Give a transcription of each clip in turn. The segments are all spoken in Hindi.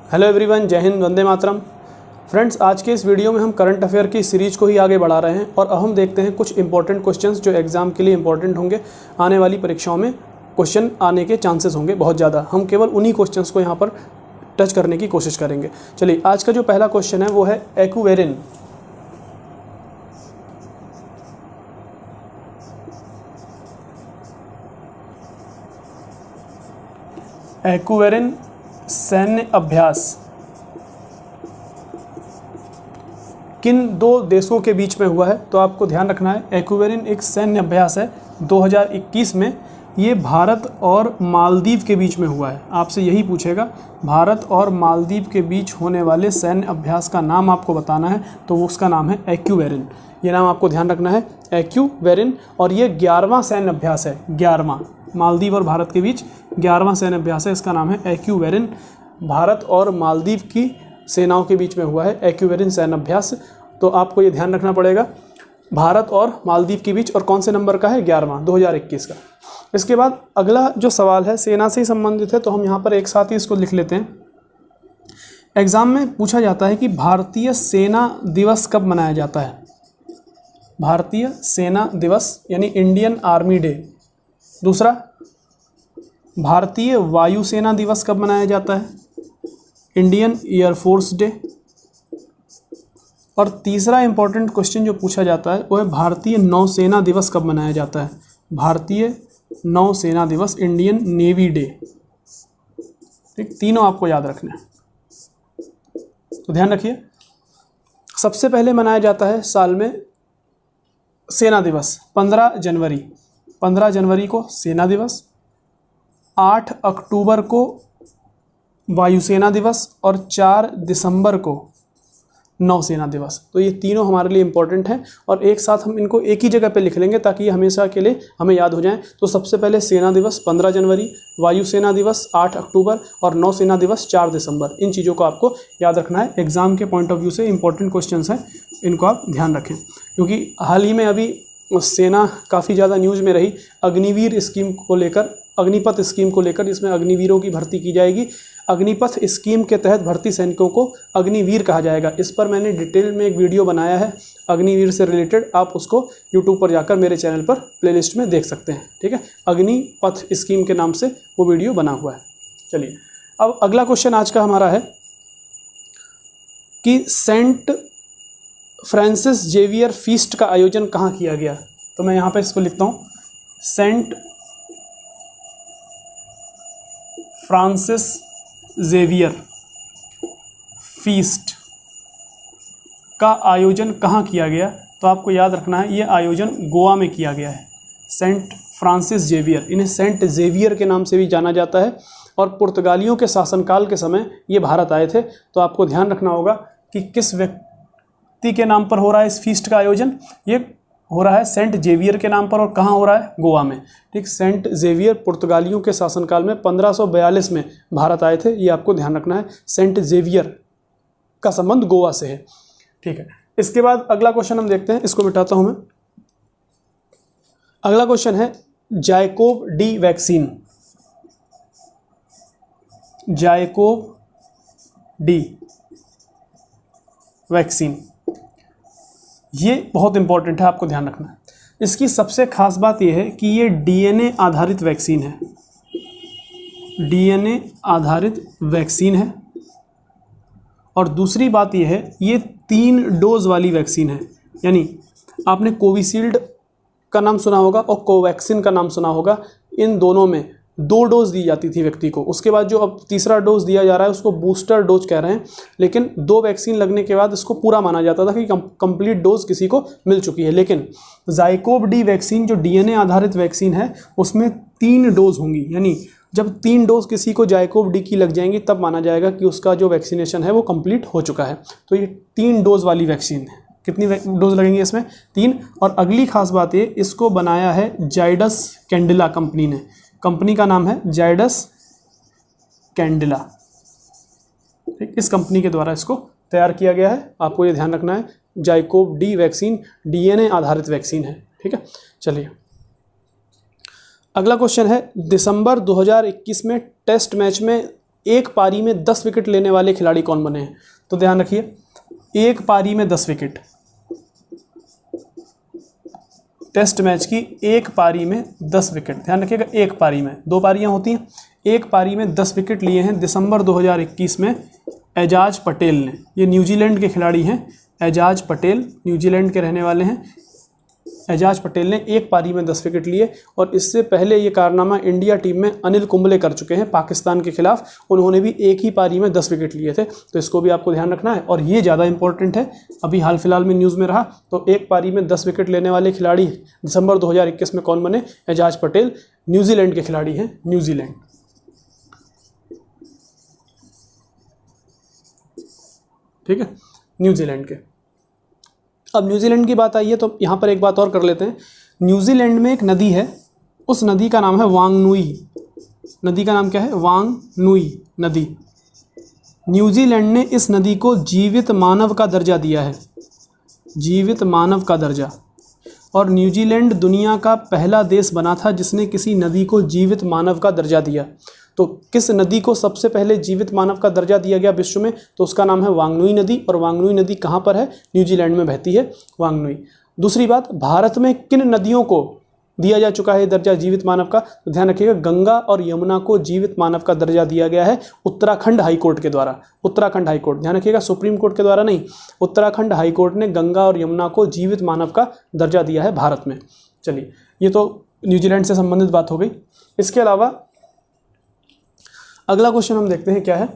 हेलो एवरीवन, जय हिंद, वंदे मातरम। फ्रेंड्स, आज के इस वीडियो में हम करंट अफेयर की सीरीज़ को ही आगे बढ़ा रहे हैं और अब हम देखते हैं कुछ इंपॉर्टेंट क्वेश्चंस जो एग्ज़ाम के लिए इंपॉर्टेंट होंगे। आने वाली परीक्षाओं में क्वेश्चन आने के चांसेस होंगे बहुत ज़्यादा। हम केवल उन्हीं क्वेश्चंस को यहाँ पर टच करने की कोशिश करेंगे। चलिए, आज का जो पहला क्वेश्चन है वो है एक्यूवेरिन। एक्यूवेरिन सैन्य अभ्यास किन दो देशों के बीच में हुआ है? तो आपको ध्यान रखना है, एक्यूवेरिन एक सैन्य अभ्यास है 2021 में। ये भारत और मालदीव के बीच में हुआ है। आपसे यही पूछेगा, भारत और मालदीव के बीच होने वाले सैन्य अभ्यास का नाम आपको बताना है, तो वो उसका नाम है एक्यूवेरिन। ये नाम आपको ध्यान रखना है, एक्यूवेरिन। और ये 11वां सैन्य अभ्यास है, 11वां। मालदीव और भारत के बीच 11वां सैन्य अभ्यास है, इसका नाम है एक्यूवेरिन। भारत और मालदीव की सेनाओं के बीच में हुआ है एक्यूवेरिन सैन्य अभ्यास। तो आपको ये ध्यान रखना पड़ेगा, भारत और मालदीव के बीच, और कौन से नंबर का है? 11वां, 2021 का। इसके बाद अगला जो सवाल है सेना से ही संबंधित है, तो हम यहाँ पर एक साथ ही इसको लिख लेते हैं। एग्ज़ाम में पूछा जाता है कि भारतीय सेना दिवस कब मनाया जाता है? भारतीय सेना दिवस यानी इंडियन आर्मी डे। दूसरा, भारतीय वायुसेना दिवस कब मनाया जाता है? Indian air force day. और तीसरा इंपॉर्टेंट क्वेश्चन जो पूछा जाता है वो है भारतीय नौसेना दिवस कब मनाया जाता है? भारतीय नौसेना दिवस, इंडियन नेवी डे। ठीक, तीनों आपको याद रखना है, तो ध्यान रखिए। सबसे पहले मनाया जाता है साल में सेना दिवस 15 जनवरी। 15 जनवरी को सेना दिवस, 8 अक्टूबर को वायुसेना दिवस और 4 दिसंबर को नौसेना दिवस। तो ये तीनों हमारे लिए इंपॉर्टेंट हैं और एक साथ हम इनको एक ही जगह पे लिख लेंगे ताकि ये हमेशा के लिए हमें याद हो जाएं। तो सबसे पहले सेना दिवस 15 जनवरी, वायुसेना दिवस 8 अक्टूबर और नौसेना दिवस 4 दिसंबर। इन चीज़ों को आपको याद रखना है, एग्ज़ाम के पॉइंट ऑफ व्यू से इंपॉर्टेंट क्वेश्चंस हैं, इनको आप ध्यान रखें। क्योंकि हाल ही में अभी सेना काफ़ी ज़्यादा न्यूज़ में रही अग्निवीर स्कीम को लेकर, अग्निपथ स्कीम को लेकर, जिसमें अग्निवीरों की भर्ती की जाएगी। अग्निपथ स्कीम के तहत भर्ती सैनिकों को अग्निवीर कहा जाएगा। इस पर मैंने डिटेल में एक वीडियो बनाया है अग्निवीर से रिलेटेड, आप उसको यूट्यूब पर जाकर मेरे चैनल पर प्लेलिस्ट में देख सकते हैं। ठीक है, अग्निपथ स्कीम के नाम से वो वीडियो बना हुआ है। चलिए, अब अगला क्वेश्चन आज का हमारा है कि सेंट फ्रांसिस जेवियर फीस्ट का आयोजन कहाँ किया गया? तो मैं यहाँ पे इसको लिखता हूँ, सेंट फ्रांसिस जेवियर फीस्ट का आयोजन कहाँ किया गया? तो आपको याद रखना है, ये आयोजन गोवा में किया गया है। सेंट फ्रांसिस जेवियर, इन्हें सेंट जेवियर के नाम से भी जाना जाता है। और पुर्तगालियों के शासनकाल के समय ये भारत आए थे। तो आपको ध्यान रखना होगा कि किस व्यक्ति के नाम पर हो रहा है इस फीस्ट का आयोजन। ये हो रहा है सेंट जेवियर के नाम पर, और कहाँ हो रहा है? गोवा में। ठीक, सेंट जेवियर पुर्तगालियों के शासनकाल में 1542 में भारत आए थे, ये आपको ध्यान रखना है। सेंट जेवियर का संबंध गोवा से है। ठीक है, इसके बाद अगला क्वेश्चन हम देखते हैं, इसको मिटाता हूं मैं। अगला क्वेश्चन है ZyCoV D vaccine. ZyCoV D vaccine, ये बहुत इंपॉर्टेंट है, आपको ध्यान रखना है। इसकी सबसे खास बात यह है कि ये डीएनए आधारित वैक्सीन है। डीएनए आधारित वैक्सीन है। और दूसरी बात यह है, ये 3 डोज वाली वैक्सीन है। यानी आपने कोविशील्ड का नाम सुना होगा और कोवैक्सीन का नाम सुना होगा। इन दोनों में 2 डोज दी जाती थी व्यक्ति को। उसके बाद जो अब तीसरा डोज दिया जा रहा है उसको बूस्टर डोज कह रहे हैं। लेकिन 2 वैक्सीन लगने के बाद इसको पूरा माना जाता था कि कंप्लीट डोज किसी को मिल चुकी है। लेकिन जायकोव डी वैक्सीन जो डीएनए आधारित वैक्सीन है उसमें 3 डोज होंगी। यानी जब 3 डोज किसी को जायकोव डी की लग जाएंगी तब माना जाएगा कि उसका जो वैक्सीनेशन है वो कंप्लीट हो चुका है। तो ये 3 डोज वाली वैक्सीन है। कितनी डोज लगेंगी इसमें? 3। और अगली खास बात ये, इसको बनाया है जाइडस कैंडिला कंपनी ने। कंपनी का नाम है जाइडस कैंडिला। ठीक, इस कंपनी के द्वारा इसको तैयार किया गया है। आपको ये ध्यान रखना है, जायकोव डी वैक्सीन डीएनए आधारित वैक्सीन है। ठीक है, चलिए अगला क्वेश्चन है, दिसंबर 2021 में टेस्ट मैच में एक पारी में 10 विकेट लेने वाले खिलाड़ी कौन बने हैं? तो ध्यान रखिए, एक पारी में 10 विकेट, टेस्ट मैच की एक पारी में 10 विकेट, ध्यान रखिएगा, एक पारी में, 2 पारियां होती हैं, एक पारी में 10 विकेट लिए हैं दिसंबर 2021 में एजाज पटेल ने। ये न्यूजीलैंड के खिलाड़ी हैं, एजाज पटेल, न्यूजीलैंड के रहने वाले हैं। एजाज पटेल ने एक पारी में 10 विकेट लिए, और इससे पहले ये कारनामा इंडिया टीम में अनिल कुंबले कर चुके हैं पाकिस्तान के खिलाफ, उन्होंने भी एक ही पारी में 10 विकेट लिए थे। तो इसको भी आपको ध्यान रखना है, और ये ज़्यादा इंपॉर्टेंट है, अभी हाल फिलहाल में न्यूज़ में रहा। तो एक पारी में 10 विकेट लेने वाले खिलाड़ी दिसंबर 2021 में कौन बने? एजाज पटेल, न्यूजीलैंड के खिलाड़ी हैं, न्यूजीलैंड। ठीक है, न्यूजीलैंड के। अब न्यूजीलैंड की बात आई है तो यहाँ पर एक बात और कर लेते हैं। न्यूजीलैंड में एक नदी है, उस नदी का नाम है वांगनुई। नदी का नाम क्या है? वांगनुई नदी। न्यूजीलैंड ने इस नदी को जीवित मानव का दर्जा दिया है, जीवित मानव का दर्जा। और न्यूजीलैंड दुनिया का पहला देश बना था जिसने किसी नदी को जीवित मानव का दर्जा दिया। तो किस नदी को सबसे पहले जीवित मानव का दर्जा दिया गया विश्व में? तो उसका नाम है वांगनुई नदी। और वांगनुई नदी कहाँ पर है? न्यूजीलैंड में बहती है वांगनुई। दूसरी बात, भारत में किन नदियों को दिया जा चुका है दर्जा जीवित मानव का? तो ध्यान रखिएगा, गंगा और यमुना को जीवित मानव का दर्जा दिया गया है उत्तराखंड हाईकोर्ट के द्वारा। उत्तराखंड हाईकोर्ट, ध्यान रखिएगा, सुप्रीम कोर्ट के द्वारा नहीं, उत्तराखंड हाईकोर्ट ने गंगा और यमुना को जीवित मानव का दर्जा दिया है भारत में। चलिए, ये तो न्यूजीलैंड से संबंधित बात हो गई। इसके अलावा अगला क्वेश्चन हम देखते हैं क्या है।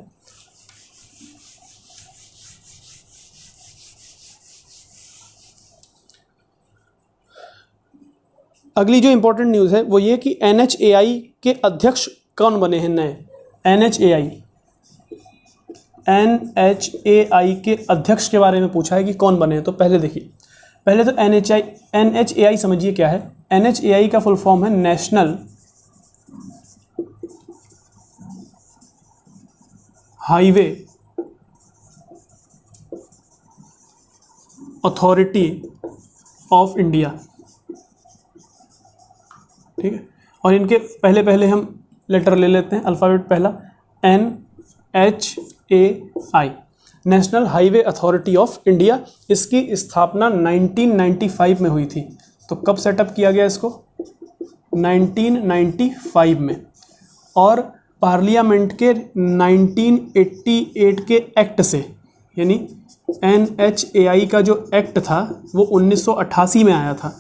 अगली जो इंपॉर्टेंट न्यूज़ है वो ये कि NHAI के अध्यक्ष कौन बने हैं नए? NHAI के अध्यक्ष के बारे में पूछा है कि कौन बने हैं। तो पहले देखिए, पहले तो NHAI समझिए क्या है। NHAI का फुल फॉर्म है national highway authority of India. ठीक है, और इनके पहले हम लेटर ले लेते हैं, अल्फ़ाबेट पहला NHAI, national highway authority of India. इसकी स्थापना 1995 में हुई थी। तो कब सेटअप किया गया इसको? 1995 में। और पार्लियामेंट के 1988 के एक्ट से, यानी NHAI का जो एक्ट था वो 1988 में आया था।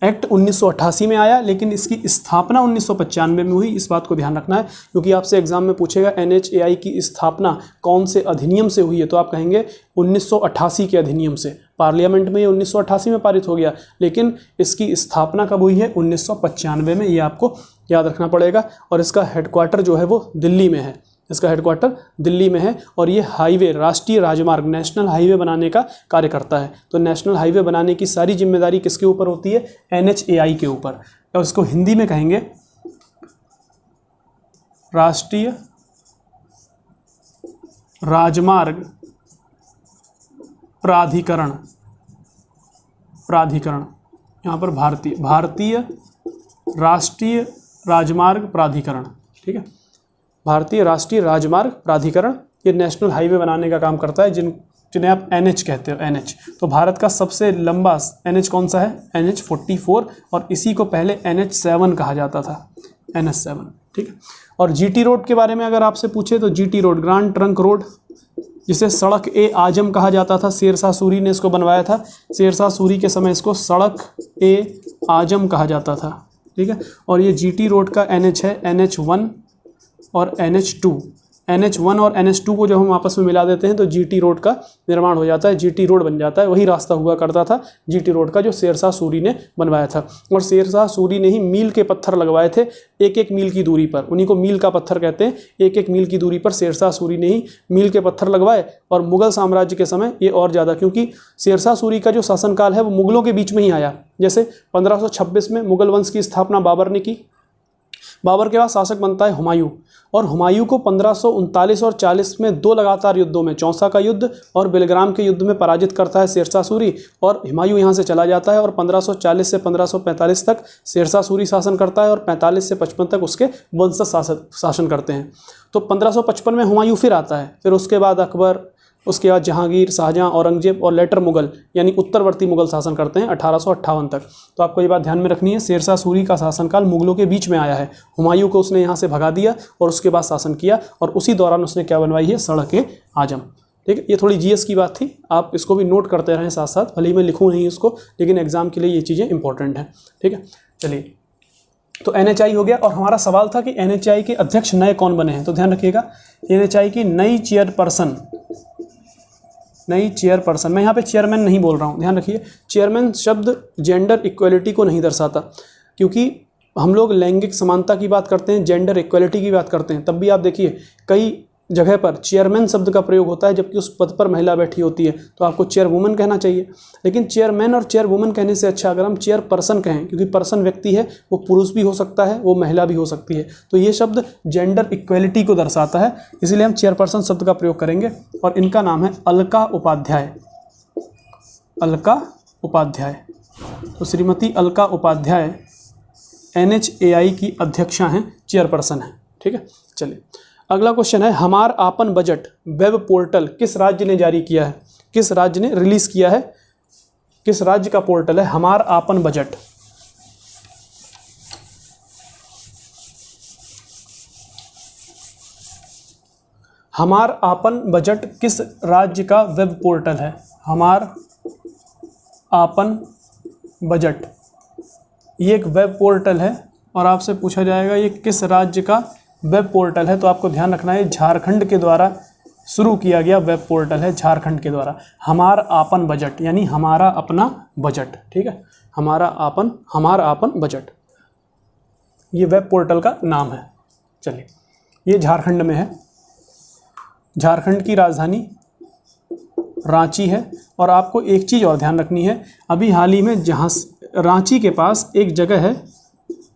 एक्ट 1988 में आया, लेकिन इसकी स्थापना 1995 में हुई। इस बात को ध्यान रखना है, क्योंकि आपसे एग्जाम में पूछेगा NHAI की स्थापना कौन से अधिनियम से हुई है, तो आप कहेंगे 1988 के अधिनियम से। पार्लियामेंट में ये 1988 में पारित हो गया, लेकिन इसकी स्थापना कब हुई है? 1995 में। ये आपको याद रखना पड़ेगा। और इसका हेडक्वार्टर जो है वो दिल्ली में है, इसका हेडक्वार्टर दिल्ली में है। और ये हाईवे, राष्ट्रीय राजमार्ग, नेशनल हाईवे बनाने का कार्य करता है। तो नेशनल हाईवे बनाने की सारी जिम्मेदारी किसके ऊपर होती है? NHAI के ऊपर। और इसको हिंदी में कहेंगे राष्ट्रीय राजमार्ग प्राधिकरण। यहाँ पर भारतीय राष्ट्रीय राजमार्ग प्राधिकरण। ठीक है, भारतीय राष्ट्रीय राजमार्ग प्राधिकरण ये नेशनल हाईवे बनाने का काम करता है, जिन्हें आप NH कहते हो, NH। तो भारत का सबसे लंबा NH कौन सा है? NH44, और इसी को पहले NH7 कहा जाता था, NH7। ठीक है, और GT रोड के बारे में अगर आपसे पूछे तो GT road, grand trunk road, जिसे सड़क ए आजम कहा जाता था, शेरशाह सूरी ने इसको बनवाया था। शेरशाह सूरी के समय इसको सड़क ए आजम कहा जाता था। ठीक है, और ये GT रोड का NH है NH1 और NH2। NH1 और NH2 को जब हम आपस में मिला देते हैं तो GT रोड का निर्माण हो जाता है, GT रोड बन जाता है। वही रास्ता हुआ करता था GT रोड का, जो शेरशाह सूरी ने बनवाया था। और शेरशाह सूरी ने ही मील के पत्थर लगवाए थे, एक एक मील की दूरी पर, उन्हीं को मील का पत्थर कहते हैं। एक एक मील की दूरी पर शेरशाह सूरी ने ही मील के पत्थर लगवाए। और मुगल साम्राज्य के समय ये और ज़्यादा, क्योंकि शेरशाह सूरी का जो शासनकाल है वो मुगलों के बीच में ही आया। जैसे 1526 में मुगल वंश की स्थापना बाबर ने की, बाबर के बाद शासक बनता है हुमायूं, और हुमायूं को 1539 और 40 में 2 लगातार युद्धों में, चौसा का युद्ध और बेलग्राम के युद्ध में पराजित करता है शेरशाह सूरी, और हुमायूं यहाँ से चला जाता है और 1540 से 1545 तक शेरशाह सूरी शासन करता है और 45 से 55 तक उसके वंशज शासन करते हैं। तो 1555 में हुमायूं फिर आता है, फिर उसके बाद अकबर, उसके बाद जहांगीर, शाहजहां, औरंगजेब और लेटर मुगल यानी उत्तरवर्ती मुगल शासन करते हैं 1858 तक। तो आपको ये बात ध्यान में रखनी है, शेरशाह सूरी का शासनकाल मुगलों के बीच में आया है। हुमायूं को उसने यहाँ से भगा दिया और उसके बाद शासन किया, और उसी दौरान उसने क्या बनवाई है, सड़क आजम। ठीक है, ये थोड़ी जीएस की बात थी, आप इसको भी नोट करते रहें साथ साथ, भले ही मैं लिखूँ नहीं इसको, लेकिन एग्जाम के लिए ये चीज़ें इंपॉर्टेंट हैं। ठीक है, चलिए, तो NHI हो गया, और हमारा सवाल था कि NHI के अध्यक्ष नए कौन बने हैं। तो ध्यान रखिएगा, NHI की नई चेयरपर्सन, मैं यहाँ पे चेयरमैन नहीं बोल रहा हूँ, ध्यान रखिए। चेयरमैन शब्द जेंडर इक्वलिटी को नहीं दर्शाता, क्योंकि हम लोग लैंगिक समानता की बात करते हैं, जेंडर इक्वलिटी की बात करते हैं, तब भी आप देखिए कई जगह पर चेयरमैन शब्द का प्रयोग होता है, जबकि उस पद पर महिला बैठी होती है, तो आपको चेयरवुमन कहना चाहिए। लेकिन चेयरमैन और चेयरवुमन कहने से अच्छा अगर हम चेयरपर्सन कहें, क्योंकि पर्सन व्यक्ति है, वो पुरुष भी हो सकता है, वो महिला भी हो सकती है, तो ये शब्द जेंडर इक्वलिटी को दर्शाता है, इसलिए हम चेयरपर्सन शब्द का प्रयोग करेंगे। और इनका नाम है अलका उपाध्याय। अलका उपाध्याय, तो श्रीमती अलका उपाध्याय NHAI की अध्यक्षा हैं, चेयरपर्सन हैं। ठीक है, चलिए अगला क्वेश्चन है, हमार आपन बजट वेब पोर्टल किस राज्य ने जारी किया है, किस राज्य ने रिलीज किया है, किस राज्य का पोर्टल है हमार आपन बजट। हमार आपन बजट किस राज्य का वेब पोर्टल है, हमार आपन बजट, ये एक वेब पोर्टल है, और आपसे पूछा जाएगा ये किस राज्य का वेब पोर्टल है, तो आपको ध्यान रखना है झारखंड के द्वारा शुरू किया गया वेब पोर्टल है, झारखंड के द्वारा। हमार आपन बजट यानी हमारा अपना बजट। ठीक है, हमारा आपन बजट, ये वेब पोर्टल का नाम है। चलिए, ये झारखंड में है, झारखंड की राजधानी रांची है। और आपको एक चीज़ और ध्यान रखनी है, अभी हाल ही में जहाँ रांची के पास एक जगह है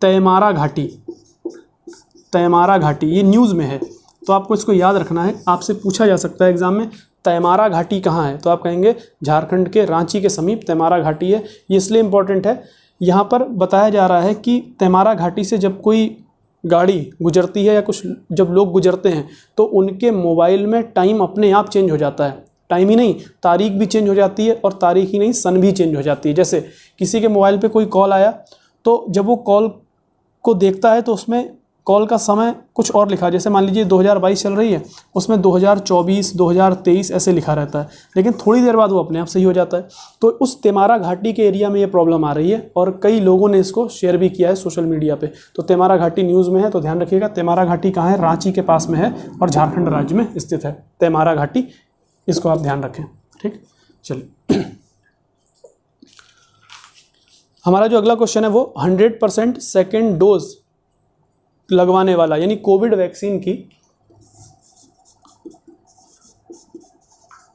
तैमारा घाटी, तैमारा घाटी, ये न्यूज़ में है, तो आपको इसको याद रखना है। आपसे पूछा जा सकता है एग्जाम में, तैमारा घाटी कहाँ है, तो आप कहेंगे झारखंड के रांची के समीप तैमारा घाटी है। ये इसलिए इम्पोर्टेंट है, यहाँ पर बताया जा रहा है कि तैमारा घाटी से जब कोई गाड़ी गुजरती है या कुछ जब लोग गुजरते हैं, तो उनके मोबाइल में टाइम अपने आप चेंज हो जाता है। टाइम ही नहीं, तारीख भी चेंज हो जाती है, और तारीख ही नहीं, सन भी चेंज हो जाती है। जैसे किसी के मोबाइल पे कोई कॉल आया, तो जब वो कॉल को देखता है तो उसमें कॉल का समय कुछ और लिखा, जैसे मान लीजिए 2022 चल रही है, उसमें 2024, 2023 ऐसे लिखा रहता है, लेकिन थोड़ी देर बाद वो अपने आप सही हो जाता है। तो उस तेमारा घाटी के एरिया में ये प्रॉब्लम आ रही है, और कई लोगों ने इसको शेयर भी किया है सोशल मीडिया पे। तो तेमारा घाटी न्यूज़ में है, तो ध्यान रखिएगा। तेमारा घाटी कहाँ है, रांची के पास में है, और झारखंड राज्य में स्थित है तेमारा घाटी, इसको आप ध्यान रखें। ठीक, चलिए हमारा जो अगला क्वेश्चन है वो 100% सेकेंड डोज लगवाने वाला, यानी कोविड वैक्सीन की,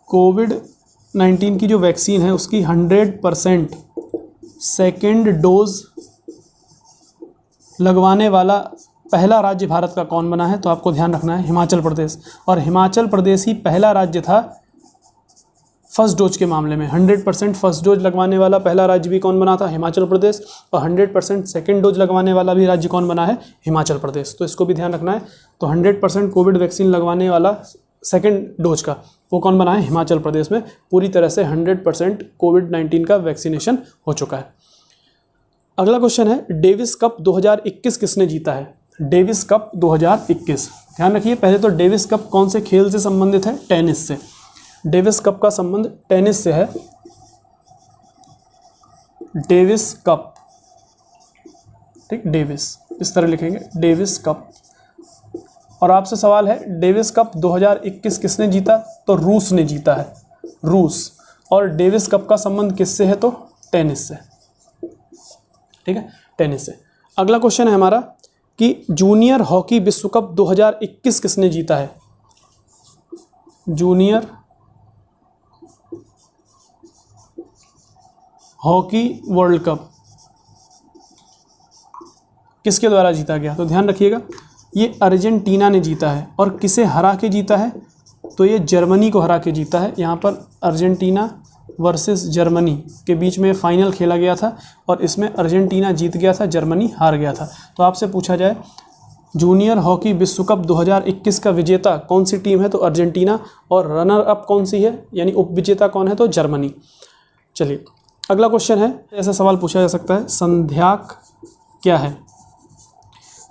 कोविड-19 की जो वैक्सीन है उसकी 100% सेकेंड डोज लगवाने वाला पहला राज्य भारत का कौन बना है, तो आपको ध्यान रखना है हिमाचल प्रदेश। और हिमाचल प्रदेश ही पहला राज्य था फर्स्ट डोज के मामले में। 100% फर्स्ट डोज लगवाने वाला पहला राज्य भी कौन बना था, हिमाचल प्रदेश। और 100% सेकेंड डोज लगवाने वाला भी राज्य कौन बना है, हिमाचल प्रदेश। तो इसको भी ध्यान रखना है। तो 100% कोविड वैक्सीन लगवाने वाला सेकेंड डोज का वो कौन बना है, हिमाचल प्रदेश में पूरी तरह से 100% कोविड-19 का वैक्सीनेशन हो चुका है। अगला क्वेश्चन है, डेविस कप 2021 किसने जीता है, डेविस कप 2021। ध्यान रखिए, पहले तो डेविस कप कौन से खेल से संबंधित है, टेनिस से। डेविस कप का संबंध टेनिस से है, डेविस कप, ठीक, डेविस इस तरह लिखेंगे, डेविस कप। और आपसे सवाल है, डेविस कप 2021 किसने जीता, तो रूस ने जीता है, रूस। और डेविस कप का संबंध किससे है, तो टेनिस से, ठीक है, टेनिस से। अगला क्वेश्चन है हमारा कि जूनियर हॉकी विश्व कप 2021 किसने जीता है, जूनियर हॉकी वर्ल्ड कप किसके द्वारा जीता गया? तो ध्यान रखिएगा, ये अर्जेंटीना ने जीता है। और किसे हरा के जीता है? तो ये जर्मनी को हरा के जीता है। यहाँ पर अर्जेंटीना वर्सेस जर्मनी के बीच में फाइनल खेला गया था और इसमें अर्जेंटीना जीत गया था, जर्मनी हार गया था। तो आपसे पूछा जाए जूनियर हॉकी विश्व कप 2021 का विजेता कौन सी टीम है? तो अर्जेंटीना। और रनर अप कौन सी है, यानी उपविजेता कौन है? तो जर्मनी। चलिए अगला क्वेश्चन है, ऐसा सवाल पूछा जा सकता है, संध्याक क्या है?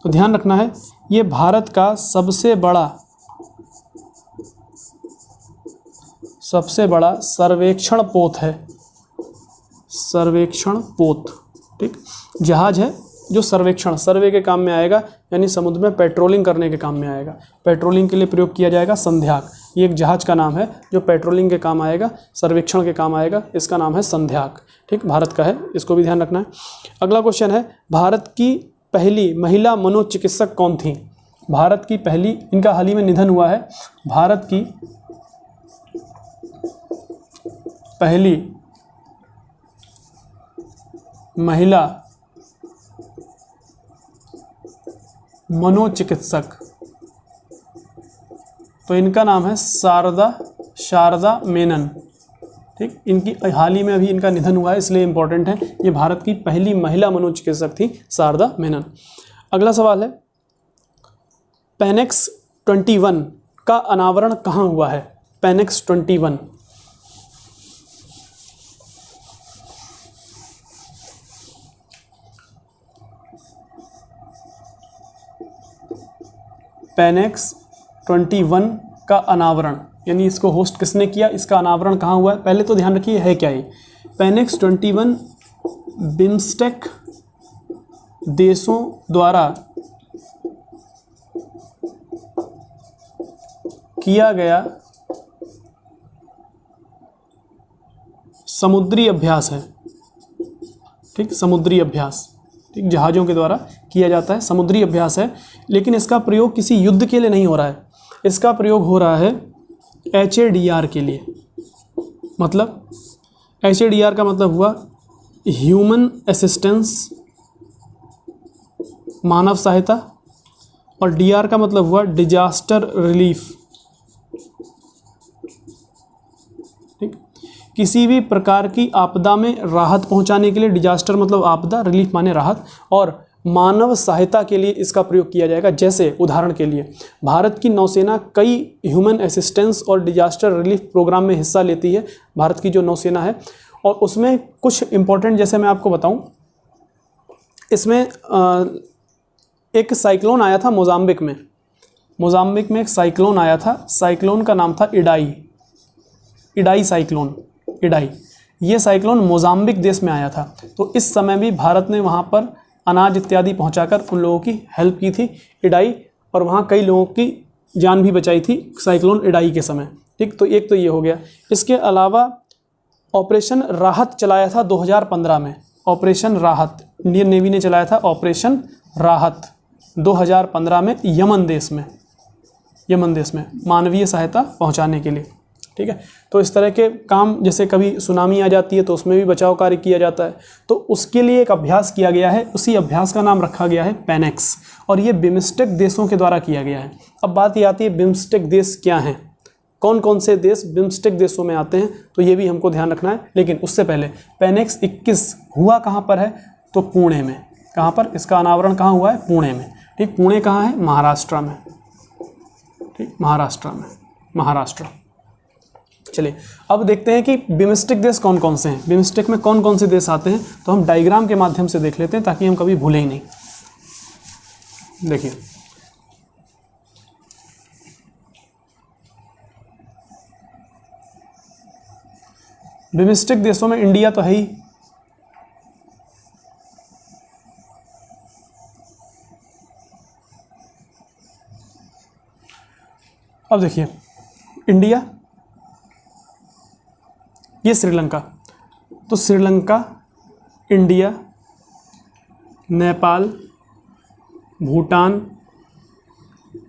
तो ध्यान रखना है, ये भारत का सबसे बड़ा सर्वेक्षण पोत है। सर्वेक्षण पोत, ठीक, जहाज है जो सर्वे के काम में आएगा, यानी समुद्र में पेट्रोलिंग करने के काम में आएगा। पेट्रोलिंग के लिए प्रयोग किया जाएगा संध्याक। ये एक जहाज का नाम है जो पेट्रोलिंग के काम आएगा, सर्वेक्षण के काम आएगा। इसका नाम है संध्याक, ठीक, भारत का है, इसको भी ध्यान रखना है। अगला क्वेश्चन है, भारत की पहली महिला मनोचिकित्सक कौन थी? भारत की पहली, इनका हाल ही में निधन हुआ है, भारत की पहली महिला मनोचिकित्सक, तो इनका नाम है शारदा मेनन, ठीक। इनकी हाल ही में अभी इनका निधन हुआ है, इसलिए इंपॉर्टेंट है। ये भारत की पहली महिला मनोचिकित्सक थी, शारदा मेनन। अगला सवाल है, पेनेक्स 21 का अनावरण कहाँ हुआ है? पेनेक्स 21, पेनेक्स 21 का अनावरण, यानी इसको होस्ट किसने किया, इसका अनावरण कहाँ हुआ है? पहले तो ध्यान रखिए है क्या ये। पेनेक्स 21 बिम्स्टेक देशों द्वारा किया गया समुद्री अभ्यास है, ठीक, समुद्री अभ्यास, ठीक, जहाज़ों के द्वारा किया जाता है, समुद्री अभ्यास है। लेकिन इसका प्रयोग किसी युद्ध के लिए नहीं हो रहा है, इसका प्रयोग हो रहा है HADR के लिए। मतलब HADR का मतलब हुआ ह्यूमन असिस्टेंस, मानव सहायता, और DR का मतलब हुआ डिजास्टर रिलीफ, ठीक। किसी भी प्रकार की आपदा में राहत पहुंचाने के लिए, डिजास्टर मतलब आपदा, रिलीफ माने राहत, और मानव सहायता के लिए इसका प्रयोग किया जाएगा। जैसे उदाहरण के लिए भारत की नौसेना कई ह्यूमन असिस्टेंस और डिजास्टर रिलीफ प्रोग्राम में हिस्सा लेती है, भारत की जो नौसेना है, और उसमें कुछ इंपॉर्टेंट, जैसे मैं आपको बताऊं, इसमें एक साइक्लोन आया था मोजाम्बिक में एक साइक्लोन आया था, साइक्लोन का नाम था इडाई साइक्लोन, इडाई। ये साइक्लोन मोजाम्बिक देश में आया था, तो इस समय भी भारत ने वहाँ पर अनाज इत्यादि पहुंचाकर उन लोगों की हेल्प की थी, इडाई, और वहाँ कई लोगों की जान भी बचाई थी साइक्लोन इडाई के समय, ठीक। तो एक तो ये हो गया। इसके अलावा ऑपरेशन राहत चलाया था 2015 में, ऑपरेशन राहत इंडियन नेवी ने चलाया था, ऑपरेशन राहत 2015 में यमन देश में मानवीय सहायता पहुँचाने के लिए, ठीक है। तो इस तरह के काम, जैसे कभी सुनामी आ जाती है तो उसमें भी बचाव कार्य किया जाता है, तो उसके लिए एक अभ्यास किया गया है, उसी अभ्यास का नाम रखा गया है पेनेक्स, और ये बिम्स्टेक देशों के द्वारा किया गया है। अब बात ये आती है बिम्स्टेक देश क्या हैं, कौन कौन से देश बिम्स्टेक देशों में आते हैं, तो ये भी हमको ध्यान रखना है। लेकिन उससे पहले पेनेक्स 21 हुआ कहाँ पर है? तो पुणे में। कहाँ पर? इसका अनावरण कहाँ हुआ है? पुणे में, ठीक। पुणे कहाँ है? महाराष्ट्र में, ठीक, महाराष्ट्र। चलिए अब देखते हैं कि बिम्स्टेक देश कौन कौन से हैं, बिम्स्टेक में कौन कौन से देश आते हैं, तो हम डायग्राम के माध्यम से देख लेते हैं ताकि हम कभी भूलें ही नहीं। देखिए बिम्स्टेक देशों में इंडिया तो है ही, अब देखिए इंडिया, ये श्रीलंका, तो श्रीलंका, इंडिया, नेपाल, भूटान,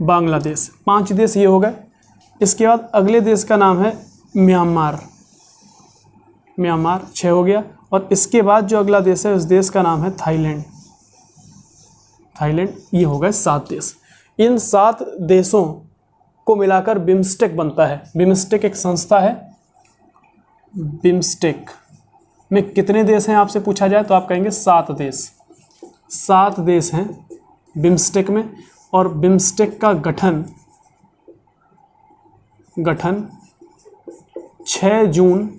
बांग्लादेश, 5 देश ये हो गए। इसके बाद अगले देश का नाम है म्यांमार, 6 हो गया। और इसके बाद जो अगला देश है उस देश का नाम है थाईलैंड, थाईलैंड, ये हो गए 7 देश। इन 7 देशों को मिलाकर बिम्स्टेक बनता है। बिम्स्टेक एक संस्था है। बिम्स्टेक में कितने देश हैं आपसे पूछा जाए तो आप कहेंगे 7 देश। 7 देश हैं बिम्स्टेक में, और बिम्स्टेक का गठन 6 जून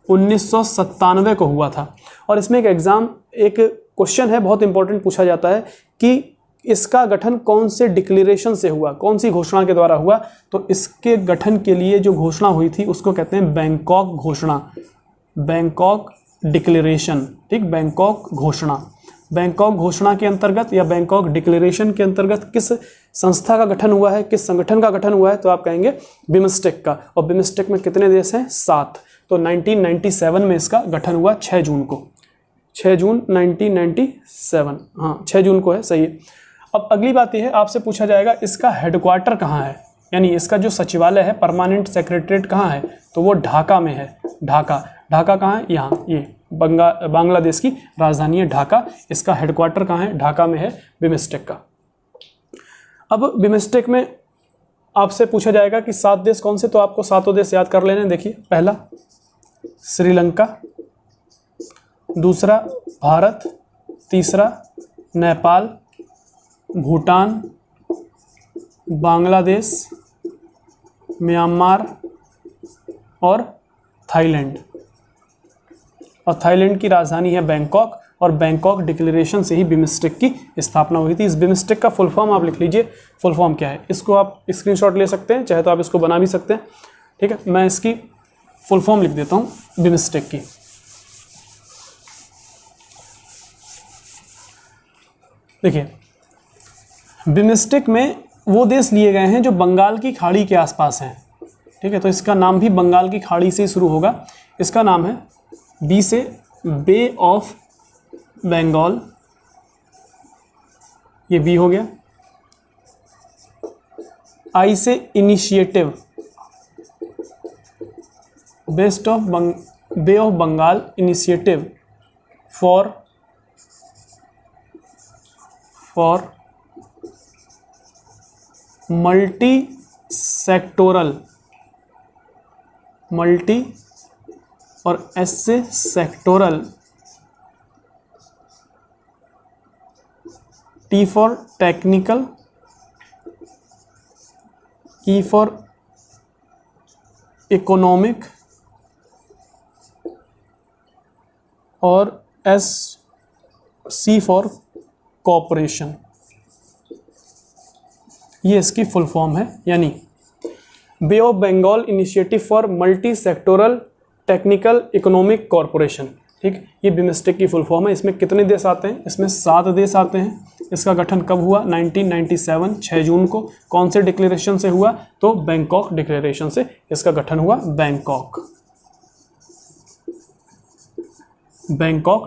1997 को हुआ था। और इसमें एक क्वेश्चन है, बहुत इंपॉर्टेंट पूछा जाता है कि इसका गठन कौन से डिक्लेरेशन से हुआ, कौन सी घोषणा के द्वारा हुआ। तो इसके गठन के लिए जो घोषणा हुई थी उसको कहते हैं बैंकॉक घोषणा, बैंकॉक डिक्लेरेशन। ठीक, बैंकॉक घोषणा। बैंकॉक घोषणा के अंतर्गत या बैंकॉक डिक्लेरेशन के अंतर्गत किस संस्था का गठन हुआ है, किस संगठन का गठन हुआ है, तो आप कहेंगे बिम्स्टेक का। और बिम्स्टेक में कितने देश हैं? 7। तो 1997 में इसका गठन हुआ 6 जून को। 6 जून 1997, हाँ 6 जून को है, सही है। अब अगली बात यह है, आपसे पूछा जाएगा इसका हेडक्वार्टर कहाँ है, यानी इसका जो सचिवालय है, परमानेंट सेक्रेटरीट कहाँ है, तो वो ढाका में है। ढाका कहाँ है? यहाँ, ये बांग्लादेश की राजधानी है ढाका। इसका हेडक्वार्टर कहाँ है? ढाका में है बिम्स्टेक का। अब बिम्स्टेक में आपसे पूछा जाएगा कि 7 देश कौन से, तो आपको 7 देश याद कर लेने। देखिए, पहला श्रीलंका, दूसरा भारत, तीसरा नेपाल, भूटान, बांग्लादेश, म्यांमार और थाईलैंड। और थाईलैंड की राजधानी है बैंकॉक, और बैंकॉक डिक्लेरेशन से ही बिम्स्टेक की स्थापना हुई थी। इस बिम्स्टेक का फुल फॉर्म आप लिख लीजिए। फुल फॉर्म क्या है, इसको आप स्क्रीनशॉट ले सकते हैं, चाहे तो आप इसको बना भी सकते हैं। ठीक है, मैं इसकी फुल फॉर्म लिख देता हूँ बिम्स्टेक की। देखिए, बिम्स्टेक में वो देश लिए गए हैं जो बंगाल की खाड़ी के आसपास हैं। ठीक है, तो इसका नाम भी बंगाल की खाड़ी से शुरू होगा। इसका नाम है बी से बे ऑफ बंगाल, ये बी हो गया। आई से initiative, bay of Bengal initiative for multi sectoral, multi और एस से sectoral, T for technical, E for economic और एस सी फॉर कॉपरेशन। ये इसकी फुल फॉर्म है, यानी bay of Bengal initiative for multi sectoral technical economic corporation. ठीक, ये बिम्स्टेक की फुल फॉर्म है। इसमें कितने देश आते हैं? इसमें 7 देश आते हैं। इसका गठन कब हुआ? 1997 6 जून को। कौन से डिक्लेरेशन से हुआ? तो बैंकॉक डिक्लेरेशन से इसका गठन हुआ। Bangkok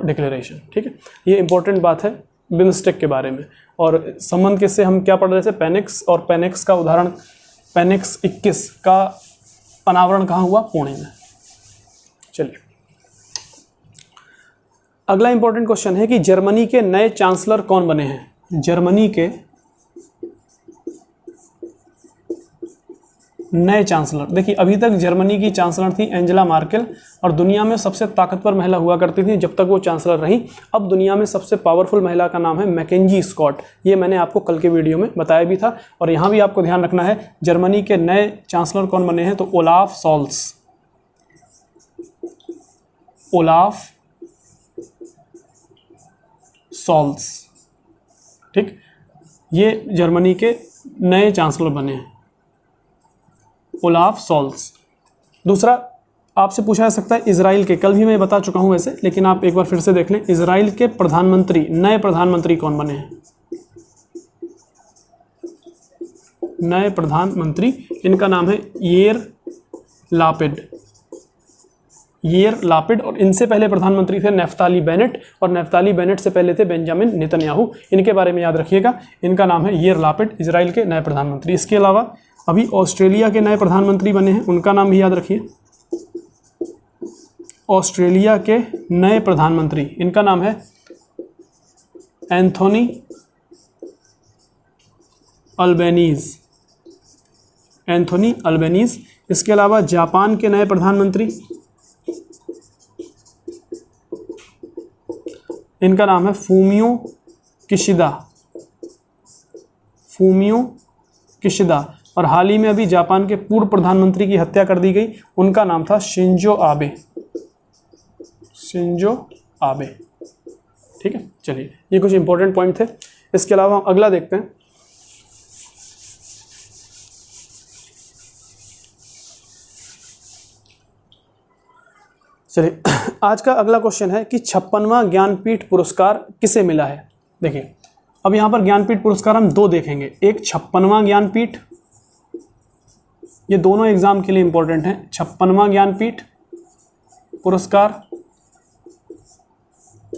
declaration. ठीक है, ये इंपॉर्टेंट बात है बिम्स्टेक के बारे में। और संबंध किससे हम क्या पढ़ रहे थे? पेनेक्स। और पेनेक्स का उदाहरण, पेनेक्स 21 का अनावरण कहाँ हुआ? पुणे में। चलिए, अगला इंपॉर्टेंट क्वेश्चन है कि जर्मनी के नए चांसलर कौन बने हैं? जर्मनी के नए चांसलर, देखिए अभी तक जर्मनी की चांसलर थी एंजेला मार्केल, और दुनिया में सबसे ताकतवर महिला हुआ करती थी जब तक वो चांसलर रही। अब दुनिया में सबसे पावरफुल महिला का नाम है मैकेंजी स्कॉट। ये मैंने आपको कल के वीडियो में बताया भी था। और यहाँ भी आपको ध्यान रखना है, जर्मनी के नए चांसलर कौन बने हैं? तो ओलाफ शॉल्स। Olaf shawls. ठीक, ये जर्मनी के नए चांसलर बने हैं, ओलाफ शॉल्स। दूसरा आपसे पूछा जा सकता है इजराइल के, कल भी मैं बता चुका हूं वैसे, लेकिन आप एक बार फिर से देख लें। इजराइल के प्रधानमंत्री, नए प्रधानमंत्री कौन बने हैं? नए प्रधानमंत्री, इनका नाम है येर लापिड। येर लापिड। और इनसे पहले प्रधानमंत्री थे नेफ्ताली बेनेट, और नेफ्ताली बेनेट से पहले थे बेंजामिन नेतन्याहू। इनके बारे में याद रखिएगा। इनका नाम है येर लापिड, इजराइल के नए प्रधानमंत्री। इसके अलावा अभी ऑस्ट्रेलिया के नए प्रधानमंत्री बने हैं, उनका नाम भी याद रखिए। ऑस्ट्रेलिया के नए प्रधानमंत्री, इनका नाम है एंथोनी अल्बेनीज, एंथोनी अल्बेनीज। इसके अलावा जापान के नए प्रधानमंत्री, इनका नाम है फूमियो किशिदा, फूमियो किशिदा। और हाल ही में अभी जापान के पूर्व प्रधानमंत्री की हत्या कर दी गई, उनका नाम था शिंजो आबे, शिंजो आबे। ठीक है, चलिए ये कुछ इंपॉर्टेंट पॉइंट थे। इसके अलावा हम अगला देखते हैं। चलिए आज का अगला क्वेश्चन है कि 56वां ज्ञानपीठ पुरस्कार किसे मिला है। देखिए अब यहाँ पर ज्ञानपीठ पुरस्कार हम दो देखेंगे, एक 56वां ज्ञानपीठ, ये दोनों एग्जाम के लिए इंपॉर्टेंट हैं, 56वां ज्ञानपीठ पुरस्कार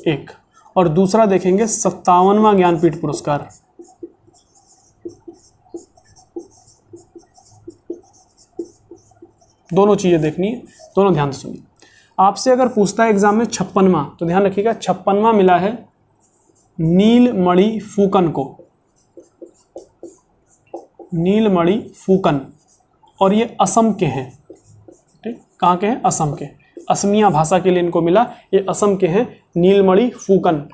एक, और दूसरा देखेंगे 57वां ज्ञानपीठ पुरस्कार। दोनों चीजें देखनी है, दोनों ध्यान से सुनिए। आपसे अगर पूछता है एग्जाम में 56वां, तो ध्यान रखिएगा 56वां मिला है नीलमणि फूकन को, नीलमणि फूकन, और ये असम के हैं। ठीक, कहाँ के हैं? असम के, असमिया भाषा के लिए इनको मिला, ये असम के हैं, नीलमणि फूकन।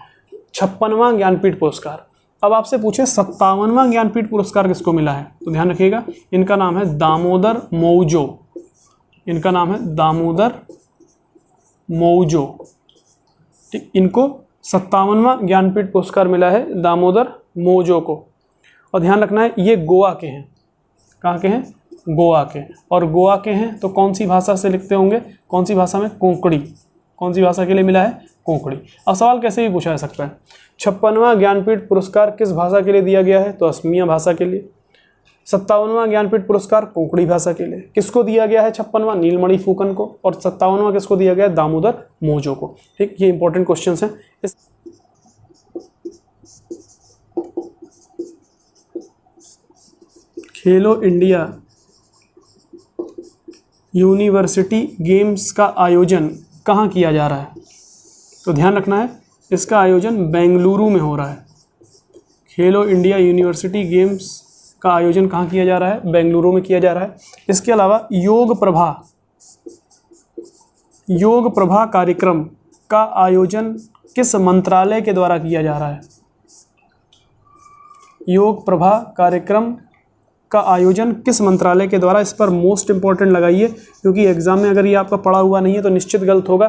56वां ज्ञानपीठ पुरस्कार। अब आपसे पूछे 57वां ज्ञानपीठ पुरस्कार किसको मिला है, तो ध्यान रखिएगा इनका नाम है दामोदर मौजो, इनका नाम है दामोदर मौजो। ठीक, इनको 57वां ज्ञानपीठ पुरस्कार मिला है दामोदर मौजो को। और ध्यान रखना है ये गोवा के हैं, कहाँ के हैं? गोवा के। और गोवा के हैं तो कौन सी भाषा से लिखते होंगे, कौन सी भाषा में? कोंकणी। कौन सी भाषा के लिए मिला है? कोंकणी। अब सवाल कैसे भी पूछा जा सकता है, 56वां ज्ञानपीठ पुरस्कार किस भाषा के लिए दिया गया है, तो असमिया भाषा के लिए। 57वां ज्ञानपीठ पुरस्कार कोंकणी भाषा के लिए। किसको दिया गया है 56वां? नीलमणि फूकन को। और 57वां किसको दिया गया है? दामोदर मौजो को। ठीक, ये इंपॉर्टेंट क्वेश्चन हैं। खेलो इंडिया यूनिवर्सिटी गेम्स का आयोजन कहाँ किया जा रहा है, तो ध्यान रखना है इसका आयोजन बेंगलुरु में हो रहा है। खेलो इंडिया यूनिवर्सिटी गेम्स का आयोजन कहाँ किया जा रहा है? बेंगलुरु में किया जा रहा है। इसके अलावा योग प्रभा कार्यक्रम का आयोजन किस मंत्रालय के द्वारा किया जा रहा है? योग प्रभा कार्यक्रम का आयोजन किस मंत्रालय के द्वारा, इस पर मोस्ट इंपॉर्टेंट लगाइए, क्योंकि एग्जाम में अगर ये आपका पढ़ा हुआ नहीं है तो निश्चित गलत होगा,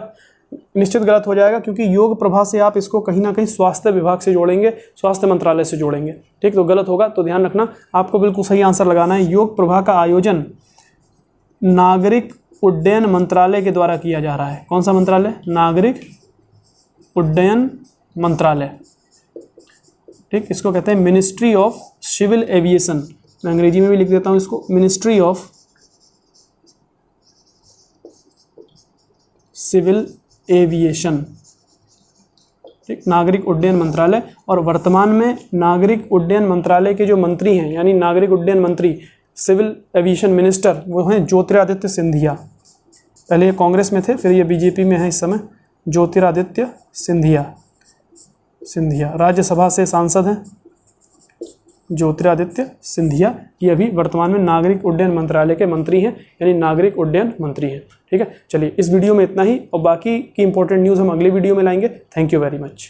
निश्चित गलत हो जाएगा, क्योंकि योग प्रभा से आप इसको कहीं ना कहीं स्वास्थ्य विभाग से जोड़ेंगे, स्वास्थ्य मंत्रालय से जोड़ेंगे। ठीक, तो गलत होगा, तो ध्यान रखना आपको बिल्कुल सही आंसर लगाना है। योग प्रभा का आयोजन नागरिक उड्डयन मंत्रालय के द्वारा किया जा रहा है। कौन सा मंत्रालय? नागरिक उड्डयन मंत्रालय। ठीक, इसको कहते हैं मिनिस्ट्री ऑफ सिविल एविएशन, मैं अंग्रेजी में भी लिख देता हूं इसको, मिनिस्ट्री ऑफ सिविल एविएशन। ठीक, नागरिक उड्डयन मंत्रालय। और वर्तमान में नागरिक उड्डयन मंत्रालय के जो मंत्री हैं, यानी नागरिक उड्डयन मंत्री, सिविल एविएशन मिनिस्टर, वो हैं ज्योतिरादित्य सिंधिया। पहले ये कांग्रेस में थे, फिर ये बीजेपी में है इस समय। ज्योतिरादित्य सिंधिया राज्यसभा से सांसद हैं ज्योतिरादित्य सिंधिया। ये अभी वर्तमान में नागरिक उड्डयन मंत्रालय के मंत्री हैं, यानी नागरिक उड्डयन मंत्री हैं। ठीक है, चलिए इस वीडियो में इतना ही, और बाकी की इंपॉर्टेंट न्यूज़ हम अगले वीडियो में लाएंगे। Thank you very much.